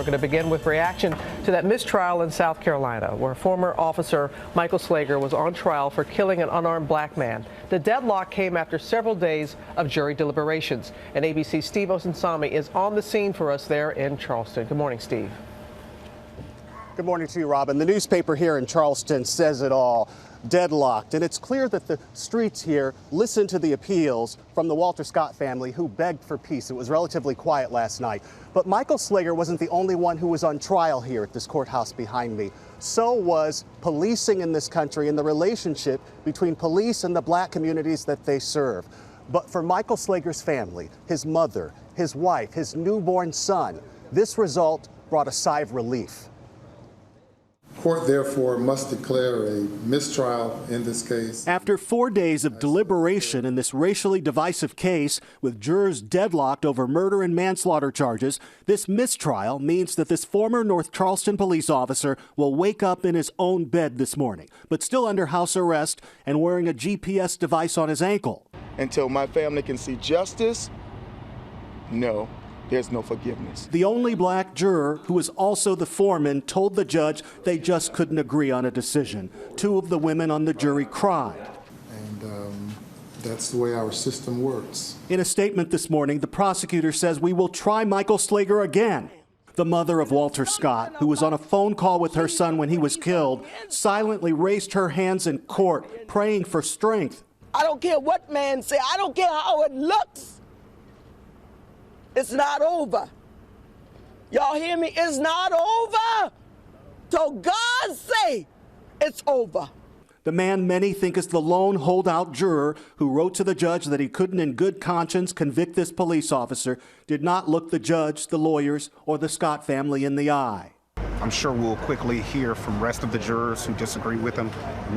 going to begin with reaction to that mistrial in South Carolina, where former officer Michael Slager was on trial for killing an unarmed black man. The deadlock came after several days of jury deliberations. And ABC's Steve Osunsami is on the scene for us there in Charleston. Good morning, Steve. Good morning to you, Robin. The newspaper here in Charleston says it all. Deadlocked. And it's clear that the streets here listened to the appeals from the Walter Scott family, who begged for peace. It was relatively quiet last night. But Michael Slager wasn't the only one who was on trial here at this courthouse behind me. So was policing in this country and the relationship between police and the black communities that they serve. But for Michael Slager's family, his mother, his wife, his newborn son, this result brought a sigh of relief. Court, therefore, must declare a mistrial in this case. After 4 days of deliberation in this racially divisive case, with jurors deadlocked over murder and manslaughter charges, this mistrial means that this former North Charleston police officer will wake up in his own bed this morning, but still under house arrest and wearing a GPS device on his ankle. Until my family can see justice, no. There's no forgiveness. The only black juror, who was also the foreman, told the judge they just couldn't agree on a decision. 2 of the women on the jury cried. And that's the way our system works. In a statement this morning, the prosecutor says we will try Michael Slager again. The mother of Walter Scott, who was on a phone call with her son when he was killed, silently raised her hands in court, praying for strength. I don't care what man say. I don't care how it looks. It's not over. Y'all hear me? It's not over. So God say it's over. The man many think is the lone holdout juror who wrote to the judge that he couldn't in good conscience convict this police officer did not look the judge, the lawyers, or the Scott family in the eye. I'm sure we'll quickly hear from the rest of the jurors who disagree with him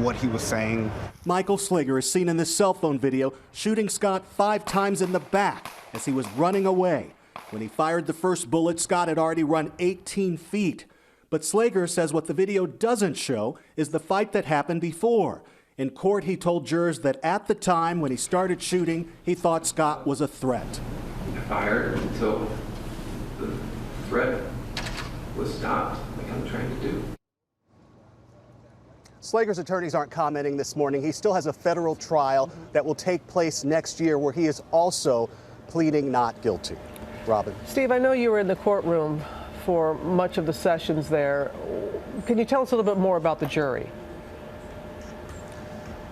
what he was saying. Michael Slager is seen in this cell phone video shooting Scott 5 times in the back as he was running away. When he fired the first bullet, Scott had already run 18 feet. But Slager says what the video doesn't show is the fight that happened before. In court, he told jurors that at the time when he started shooting, he thought Scott was a threat. I fired until the threat was stopped, like I'm trying to do. Slager's attorneys aren't commenting this morning. He still has a federal trial that will take place next year, where he is also pleading not guilty. Robin. Steve, I know you were in the courtroom for much of the sessions there. Can you tell us a little bit more about the jury?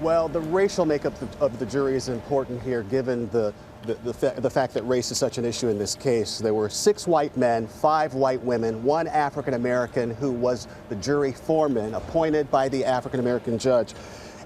Well, the racial makeup of the jury is important here, given the fact that race is such an issue in this case. There were 6 white men, 5 white women, 1 African American who was the jury foreman appointed by the African American judge.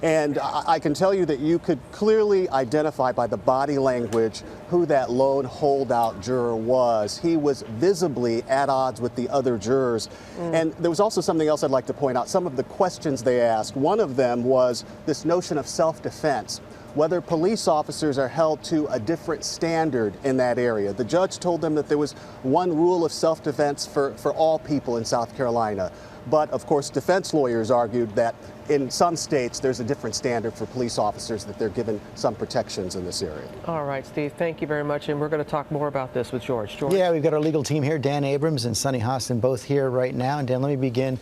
And I can tell you that you could clearly identify by the body language who that lone holdout juror was. He was visibly at odds with the other jurors. And there was also something else I'd like to point out. Some of the questions they asked, one of them was this notion of self-defense, whether police officers are held to a different standard in that area. The judge told them that there was one rule of self-defense for all people in South Carolina. But, of course, defense lawyers argued that in some states there's a different standard for police officers, that they're given some protections in this area. All right, Steve, thank you very much. And we're going to talk more about this with George. George? Yeah, we've got our legal team here, Dan Abrams and Sonny Hostin, both here right now. And Dan, let me begin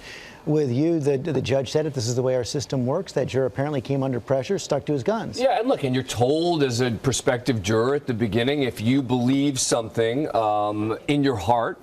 with you. The judge said it. This is the way our system works. That juror apparently came under pressure, stuck to his guns. Yeah, and look, and you're told as a prospective juror at the beginning, if you believe something in your heart,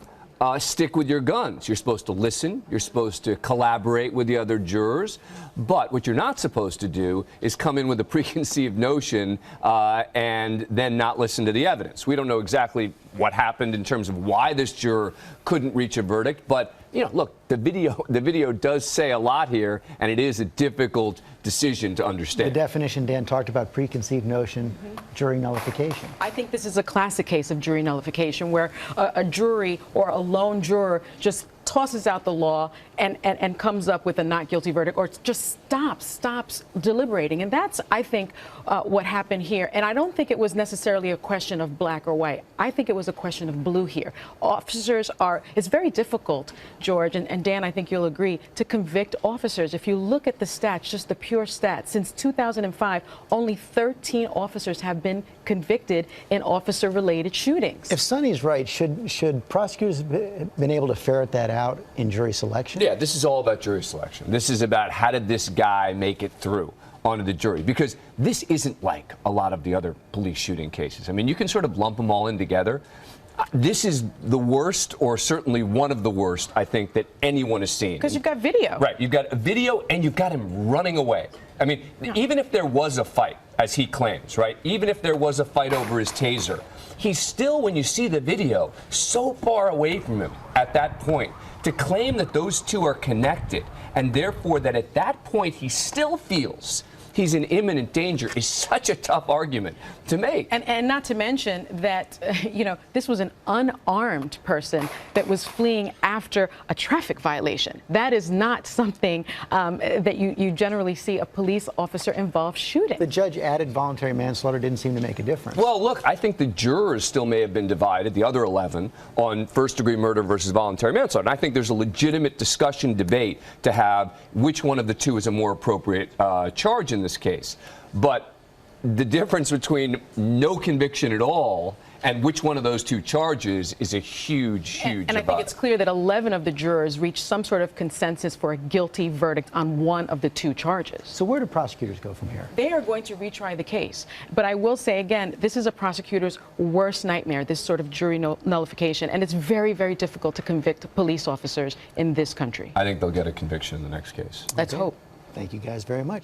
stick with your guns. You're supposed to listen. You're supposed to collaborate with the other jurors. But what you're not supposed to do is come in with a preconceived notion and then not listen to the evidence. We don't know exactly what happened in terms of why this juror couldn't reach a verdict. But, you know, look, the video does say a lot here, and it is a difficult decision to understand. The definition, Dan talked about preconceived notion, jury nullification. I think this is a classic case of jury nullification, where a jury or a lone juror just tosses out the law and comes up with a not guilty verdict, or just stops deliberating. And that's, I think, what happened here. And I don't think it was necessarily a question of black or white. I think it was a question of blue here. Officers are, it's very difficult, George, and Dan, I think you'll agree, to convict officers. If you look at the stats, just the pure stats, since 2005, only 13 officers have been convicted in officer-related shootings. If Sonny's right, should prosecutors have been able to ferret that out in jury selection? Yeah, this is all about jury selection. This is about how did this guy make it through onto the jury, because this isn't like a lot of the other police shooting cases. I mean, you can sort of lump them all in together. This is the worst, or certainly one of the worst, I think, that anyone has seen. Because you've got video. Right, you've got a video and you've got him running away. I mean, even if there was a fight, as he claims, right, even if there was a fight over his taser, he's still, when you see the video, so far away from him at that point. To claim that those two are connected, and therefore that at that point he still feels he's in imminent danger, is such a tough argument to make. And not to mention that, this was an unarmed person that was fleeing after a traffic violation. That is not something that you generally see a police officer involved shooting. The judge added voluntary manslaughter didn't seem to make a difference. Well, look, I think the jurors still may have been divided, the other 11, on first-degree murder versus voluntary manslaughter. And I think there's a legitimate discussion, debate to have which one of the two is a more appropriate charge in this case. But the difference between no conviction at all and which one of those two charges is a huge And I think divide. it's clear that 11 of the jurors reached some sort of consensus for a guilty verdict on one of the two charges. So where do prosecutors go from here? They are going to retry the case. But I will say again, this is a prosecutor's worst nightmare, this sort of jury nullification. And it's very, very difficult to convict police officers in this country. I think they'll get a conviction in the next case. Let's hope. Thank you guys very much.